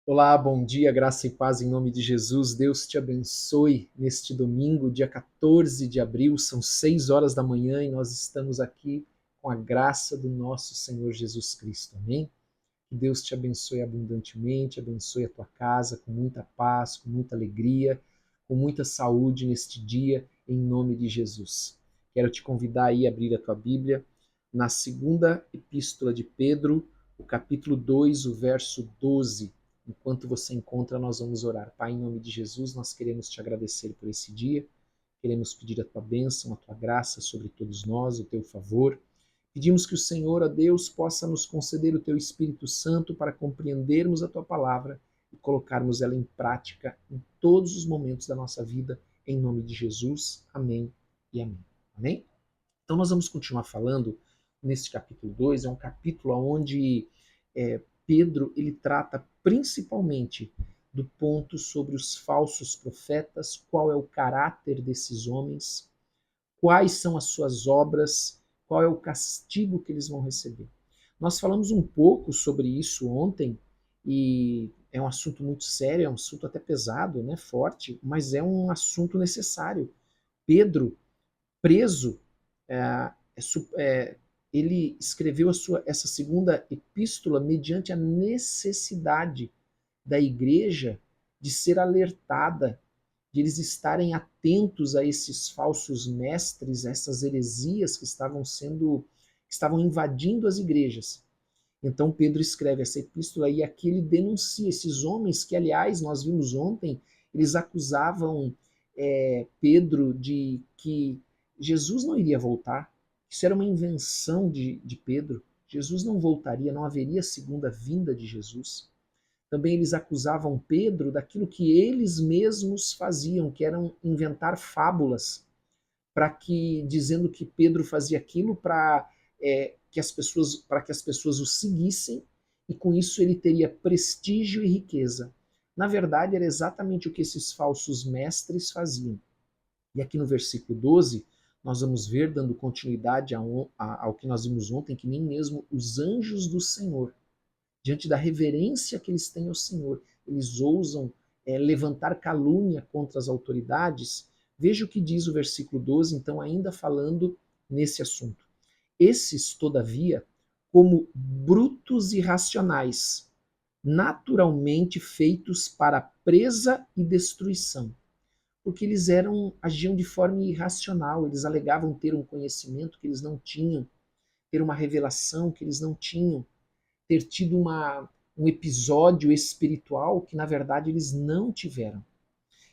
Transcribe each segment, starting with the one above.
Olá, bom dia, graça e paz em nome de Jesus. Deus te abençoe neste domingo, dia 14 de abril, são 6 horas da manhã e nós estamos aqui com a graça do nosso Senhor Jesus Cristo. Amém? Que Deus te abençoe abundantemente, abençoe a tua casa com muita paz, com muita alegria, com muita saúde neste dia, em nome de Jesus. Quero te convidar aí a abrir a tua Bíblia na segunda epístola de Pedro, o capítulo 2, o verso 12. Enquanto você encontra, nós vamos orar. Pai, em nome de Jesus, nós queremos te agradecer por esse dia, queremos pedir a tua bênção, a tua graça sobre todos nós, o teu favor. Pedimos que o Senhor, ó Deus, possa nos conceder o teu Espírito Santo para compreendermos a tua palavra e colocarmos ela em prática em todos os momentos da nossa vida, em nome de Jesus. Amém e amém. Amém? Então nós vamos continuar falando neste capítulo 2, é um capítulo onde Pedro ele trata principalmente do ponto sobre os falsos profetas, qual é o caráter desses homens, quais são as suas obras, qual é o castigo que eles vão receber. Nós falamos um pouco sobre isso ontem e é um assunto muito sério, é um assunto até pesado, né, forte, mas é um assunto necessário. Pedro, preso, é, é, ele escreveu essa segunda epístola mediante a necessidade da igreja de ser alertada, de eles estarem atentos a esses falsos mestres, a essas heresias que estavam invadindo as igrejas. Então Pedro escreve essa epístola e aqui ele denuncia esses homens que, aliás, nós vimos ontem, eles acusavam Pedro de que Jesus não iria voltar. Isso era uma invenção de Pedro. Jesus não voltaria, não haveria segunda vinda de Jesus. Também eles acusavam Pedro daquilo que eles mesmos faziam, que eram inventar fábulas, para que dizendo que Pedro fazia aquilo para que as pessoas o seguissem e com isso ele teria prestígio e riqueza. Na verdade, era exatamente o que esses falsos mestres faziam. E aqui no versículo 12, nós vamos ver, dando continuidade ao que nós vimos ontem, que nem mesmo os anjos do Senhor, diante da reverência que eles têm ao Senhor, eles ousam levantar calúnia contra as autoridades. Veja o que diz o versículo 12, então, ainda falando nesse assunto. Esses, todavia, como brutos e racionais, naturalmente feitos para presa e destruição, porque eles agiam de forma irracional, eles alegavam ter um conhecimento que eles não tinham, ter uma revelação que eles não tinham, ter tido um episódio espiritual que, na verdade, eles não tiveram.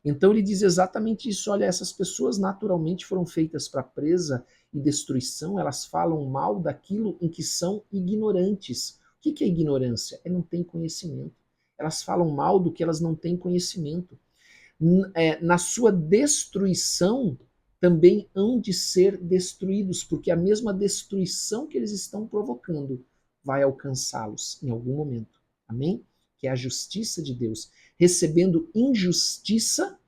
Então ele diz exatamente isso: olha, essas pessoas naturalmente foram feitas para presa e destruição, elas falam mal daquilo em que são ignorantes. O que é ignorância? É não ter conhecimento. Elas falam mal do que elas não têm conhecimento. Na sua destruição, também hão de ser destruídos, porque a mesma destruição que eles estão provocando vai alcançá-los em algum momento. Amém? Que é a justiça de Deus, recebendo injustiça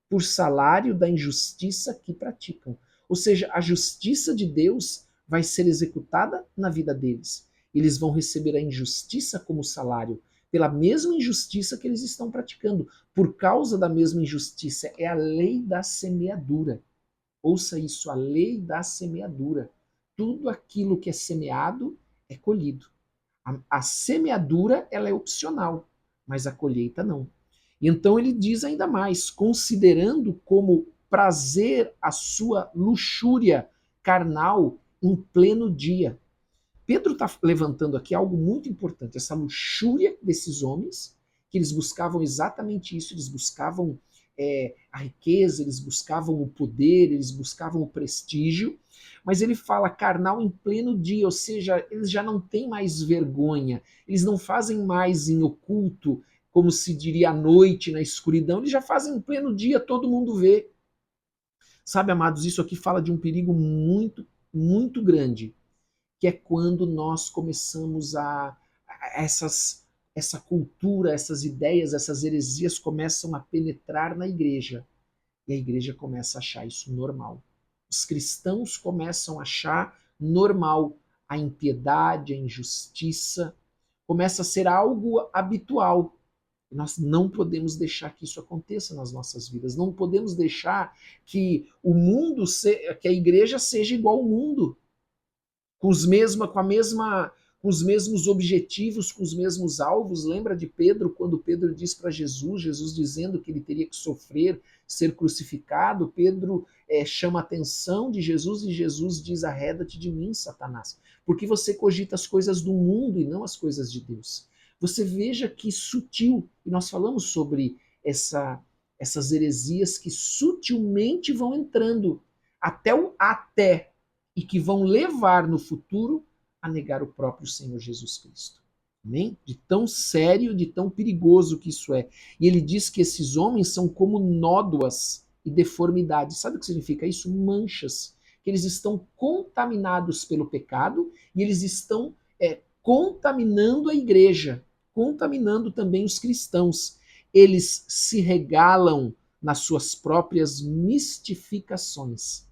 por salário da injustiça que praticam. Ou seja, a justiça de Deus vai ser executada na vida deles. Eles vão receber a injustiça como salário, pela mesma injustiça que eles estão praticando, por causa da mesma injustiça. É a lei da semeadura. Ouça isso, a lei da semeadura. Tudo aquilo que é semeado é colhido. A semeadura ela é opcional, mas a colheita não. E então ele diz ainda mais, considerando como prazer a sua luxúria carnal em pleno dia. Pedro está levantando aqui algo muito importante, essa luxúria desses homens, que eles buscavam exatamente isso, eles buscavam a riqueza, eles buscavam o poder, eles buscavam o prestígio, mas ele fala carnal em pleno dia, ou seja, eles já não têm mais vergonha, eles não fazem mais em oculto, como se diria à noite, na escuridão, eles já fazem em pleno dia, todo mundo vê. Sabe, amados, isso aqui fala de um perigo muito, muito grande, que é quando nós começamos essa cultura, essas ideias, essas heresias começam a penetrar na igreja. E a igreja começa a achar isso normal. Os cristãos começam a achar normal a impiedade, a injustiça, começa a ser algo habitual. Nós não podemos deixar que isso aconteça nas nossas vidas. Não podemos deixar que o mundo, que a igreja seja igual ao mundo, com com os mesmos objetivos, com os mesmos alvos. Lembra de Pedro, quando Pedro diz para Jesus dizendo que ele teria que sofrer, ser crucificado, Pedro chama a atenção de Jesus e Jesus diz: arreda-te de mim, Satanás, porque você cogita as coisas do mundo e não as coisas de Deus. Você veja que sutil, e nós falamos sobre essas heresias que sutilmente vão entrando até e que vão levar no futuro a negar o próprio Senhor Jesus Cristo. Amém? De tão sério, de tão perigoso que isso é. E ele diz que esses homens são como nódoas e deformidades. Sabe o que significa isso? Manchas. Que eles estão contaminados pelo pecado e eles estão contaminando a igreja, contaminando também os cristãos. Eles se regalam nas suas próprias mistificações.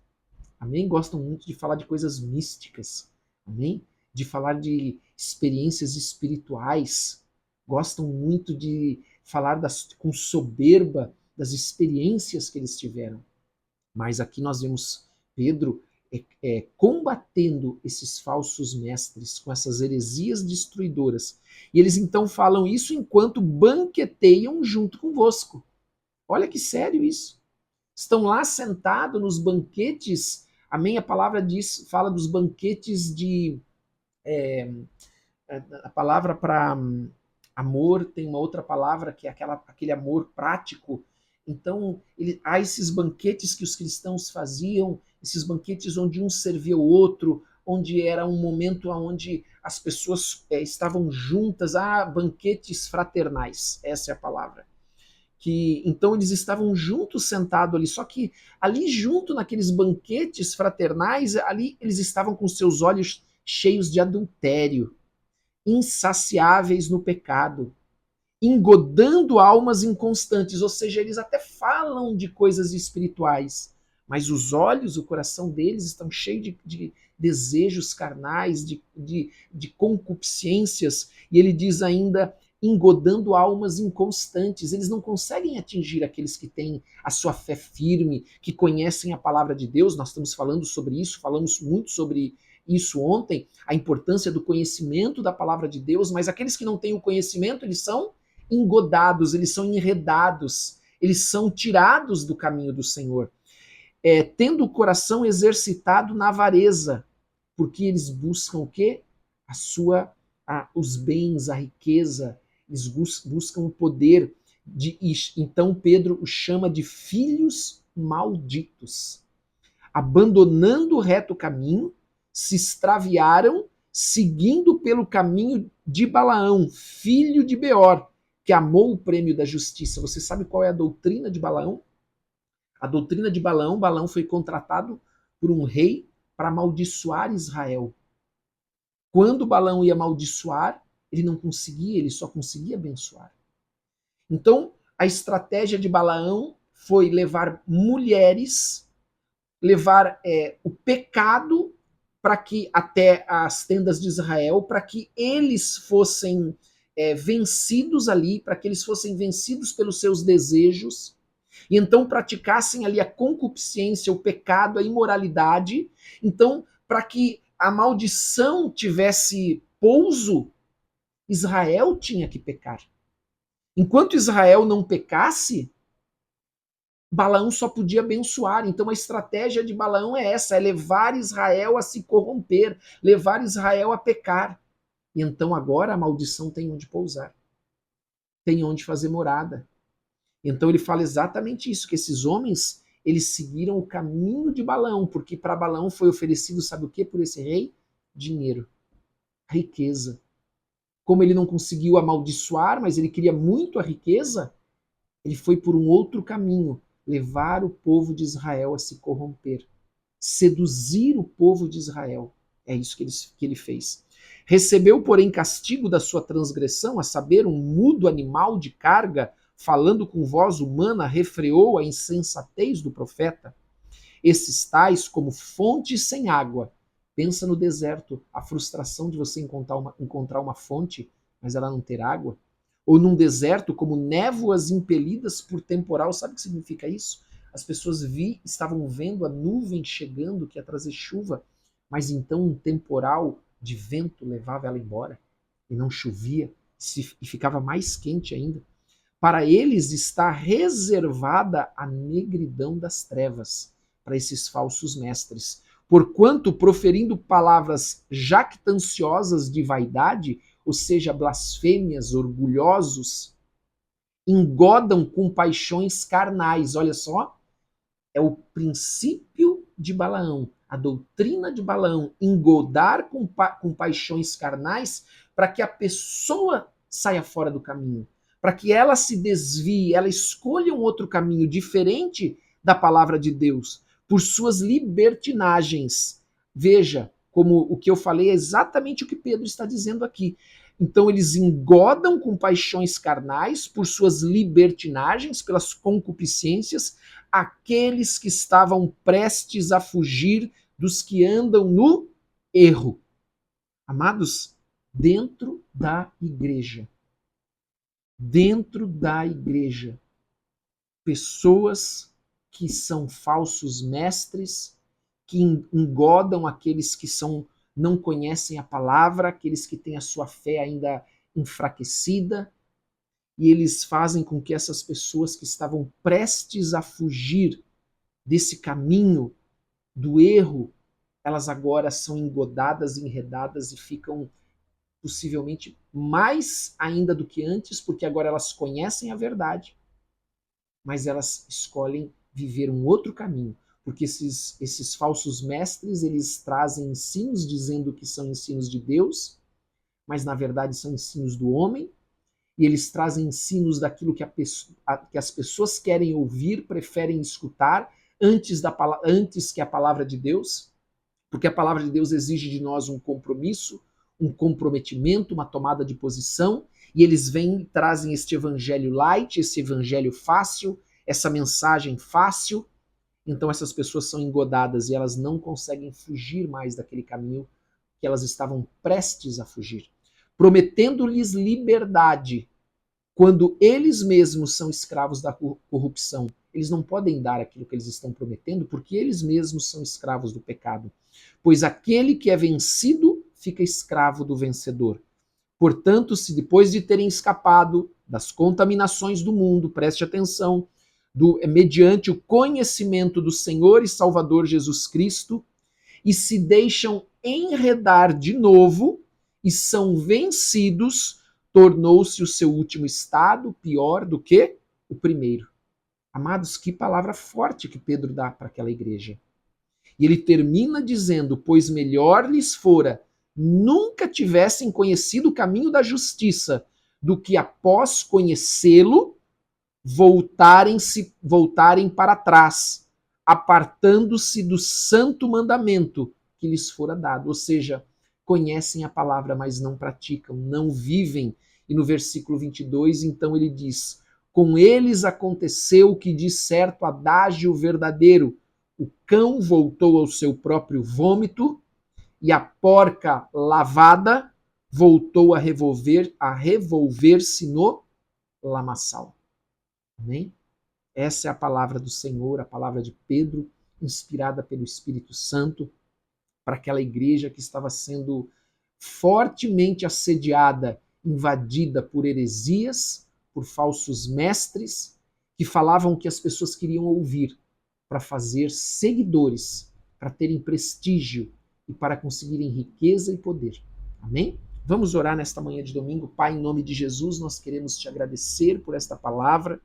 Amém? Gostam muito de falar de coisas místicas. Amém? De falar de experiências espirituais. Gostam muito de falar com soberba das experiências que eles tiveram. Mas aqui nós vemos Pedro combatendo esses falsos mestres com essas heresias destruidoras. E eles então falam isso enquanto banqueteiam junto convosco. Olha que sério isso. Estão lá sentados nos banquetes. Amém? A palavra fala dos banquetes de. A palavra para amor tem uma outra palavra que é aquele amor prático. Então, há esses banquetes que os cristãos faziam, esses banquetes onde um servia o outro, onde era um momento onde as pessoas estavam juntas, banquetes fraternais, essa é a palavra. Que então eles estavam juntos sentados ali, só que ali junto naqueles banquetes fraternais, ali eles estavam com seus olhos cheios de adultério, insaciáveis no pecado, engodando almas inconstantes, ou seja, eles até falam de coisas espirituais, mas os olhos, o coração deles estão cheios de desejos carnais, de concupiscências, e ele diz ainda engodando almas inconstantes. Eles não conseguem atingir aqueles que têm a sua fé firme, que conhecem a palavra de Deus. Nós estamos falando sobre isso, falamos muito sobre isso ontem, a importância do conhecimento da palavra de Deus, mas aqueles que não têm o conhecimento, eles são engodados, eles são enredados, eles são tirados do caminho do Senhor, tendo o coração exercitado na avareza, porque eles buscam o quê? Os bens, a riqueza, eles buscam o poder. Então Pedro os chama de filhos malditos. Abandonando o reto caminho, se extraviaram, seguindo pelo caminho de Balaão, filho de Beor, que amou o prêmio da justiça. Você sabe qual é a doutrina de Balaão? A doutrina de Balaão, Balaão foi contratado por um rei para amaldiçoar Israel. Quando Balaão ia amaldiçoar, ele não conseguia, ele só conseguia abençoar. Então, a estratégia de Balaão foi levar mulheres, levar o pecado para que até as tendas de Israel, para que eles fossem vencidos ali, para que eles fossem vencidos pelos seus desejos, e então praticassem ali a concupiscência, o pecado, a imoralidade. Então, para que a maldição tivesse pouso, Israel tinha que pecar. Enquanto Israel não pecasse, Balaão só podia abençoar. Então a estratégia de Balaão é essa, é levar Israel a se corromper, levar Israel a pecar. E então agora a maldição tem onde pousar, tem onde fazer morada. Então ele fala exatamente isso, que esses homens, eles seguiram o caminho de Balaão, porque para Balaão foi oferecido, sabe o que por esse rei? Dinheiro, riqueza. Como ele não conseguiu amaldiçoar, mas ele queria muito a riqueza, ele foi por um outro caminho, levar o povo de Israel a se corromper, seduzir o povo de Israel. É isso que ele fez. Recebeu, porém, castigo da sua transgressão, a saber, um mudo animal de carga, falando com voz humana, refreou a insensatez do profeta. Esses tais, como fontes sem água. Pensa no deserto, a frustração de você encontrar uma fonte, mas ela não ter água. ou num deserto como névoas impelidas por temporal. Sabe o que significa isso? As pessoas estavam vendo a nuvem chegando que ia trazer chuva, mas então um temporal de vento levava ela embora e não chovia e ficava mais quente ainda. Para eles está reservada a negridão das trevas, para esses falsos mestres. Porquanto, proferindo palavras jactanciosas de vaidade, ou seja, blasfêmias, orgulhosos, engodam com paixões carnais. Olha só, é o princípio de Balaão, a doutrina de Balaão, engodar com paixões carnais para que a pessoa saia fora do caminho, para que ela se desvie, ela escolha um outro caminho diferente da palavra de Deus, por suas libertinagens. Veja, como o que eu falei é exatamente o que Pedro está dizendo aqui. Então eles engodam com paixões carnais por suas libertinagens, pelas concupiscências, aqueles que estavam prestes a fugir dos que andam no erro. Amados, dentro da igreja, pessoas que são falsos mestres, que engodam aqueles que não conhecem a palavra, aqueles que têm a sua fé ainda enfraquecida, e eles fazem com que essas pessoas que estavam prestes a fugir desse caminho do erro, elas agora são engodadas, enredadas e ficam possivelmente mais ainda do que antes, porque agora elas conhecem a verdade, mas elas escolhem viver um outro caminho, porque esses falsos mestres, eles trazem ensinos dizendo que são ensinos de Deus, mas na verdade são ensinos do homem, e eles trazem ensinos daquilo que as pessoas querem ouvir, preferem escutar, antes que a palavra de Deus, porque a palavra de Deus exige de nós um compromisso, um comprometimento, uma tomada de posição, e eles vêm e trazem este evangelho light, esse evangelho fácil, essa mensagem fácil. Então essas pessoas são engodadas e elas não conseguem fugir mais daquele caminho que elas estavam prestes a fugir, prometendo-lhes liberdade, quando eles mesmos são escravos da corrupção. Eles não podem dar aquilo que eles estão prometendo, porque eles mesmos são escravos do pecado. Pois aquele que é vencido fica escravo do vencedor. Portanto, se depois de terem escapado das contaminações do mundo, preste atenção, mediante o conhecimento do Senhor e Salvador Jesus Cristo, e se deixam enredar de novo e são vencidos, tornou-se o seu último estado pior do que o primeiro. Amados, que palavra forte que Pedro dá para aquela igreja. E ele termina dizendo: pois melhor lhes fora nunca tivessem conhecido o caminho da justiça, do que após conhecê-lo, voltarem para trás, apartando-se do santo mandamento que lhes fora dado. Ou seja, conhecem a palavra, mas não praticam, não vivem. E no versículo 22, então ele diz: com eles aconteceu o que diz certo adágio verdadeiro, o cão voltou ao seu próprio vômito, e a porca lavada voltou a revolver-se no lamaçal. Amém? Essa é a palavra do Senhor, a palavra de Pedro, inspirada pelo Espírito Santo, para aquela igreja que estava sendo fortemente assediada, invadida por heresias, por falsos mestres, que falavam o que as pessoas queriam ouvir, para fazer seguidores, para terem prestígio e para conseguirem riqueza e poder. Amém? Vamos orar nesta manhã de domingo. Pai, em nome de Jesus, nós queremos te agradecer por esta palavra.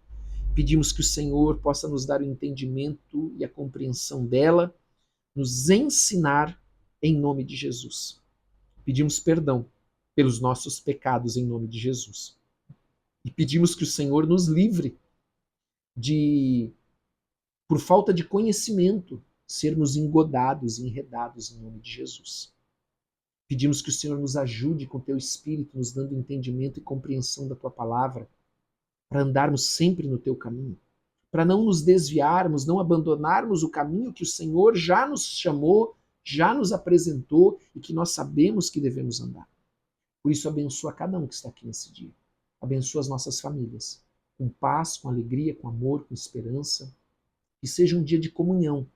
Pedimos que o Senhor possa nos dar o entendimento e a compreensão dela, nos ensinar em nome de Jesus. Pedimos perdão pelos nossos pecados em nome de Jesus. E pedimos que o Senhor nos livre de, por falta de conhecimento, sermos engodados e enredados em nome de Jesus. Pedimos que o Senhor nos ajude com teu Espírito, nos dando entendimento e compreensão da tua palavra, para andarmos sempre no teu caminho, para não nos desviarmos, não abandonarmos o caminho que o Senhor já nos chamou, já nos apresentou e que nós sabemos que devemos andar. Por isso, abençoa cada um que está aqui nesse dia. Abençoa as nossas famílias, com paz, com alegria, com amor, com esperança. Que seja um dia de comunhão,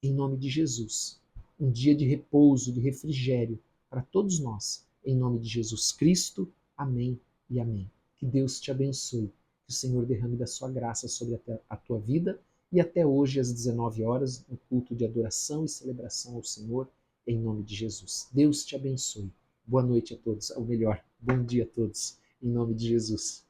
em nome de Jesus. Um dia de repouso, de refrigério para todos nós. Em nome de Jesus Cristo. Amém e amém. Que Deus te abençoe. Que o Senhor derrame da sua graça sobre a tua vida. E até hoje, às 19 horas, no culto de adoração e celebração ao Senhor, em nome de Jesus. Deus te abençoe. Boa noite a todos, ou melhor, bom dia a todos, em nome de Jesus.